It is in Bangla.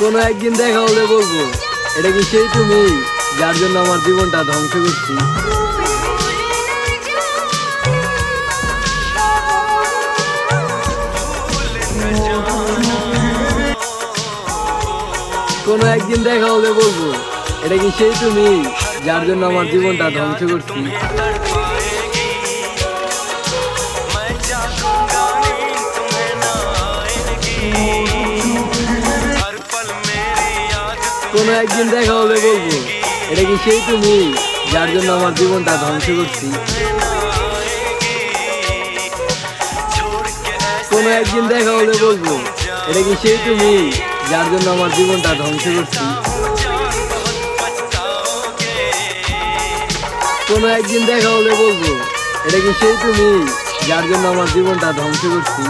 কোনো একদিন দেখা হলে বলবো, এটা কি সেই তুমি যার জন্য আমার জীবনটা ধ্বংস করছি? কোনো একদিন দেখা হলে বলবো, এটা কি সেই তুমি যার জন্য আমার জীবনটা ধ্বংস করছি? কোনো একদিন দেখা হলে বলবো, এটা কি সেই তুমি যার জন্য আমার জীবনটা ধ্বংস করছি? কোনো একদিন দেখা হলে বলবো, এটা কি সেই তুমি যার জন্য আমার জীবনটা ধ্বংস করছি? কোনো একদিন দেখা হলে বলবো, এটা কি সেই তুমি যার জন্য আমার জীবনটা ধ্বংস করছি?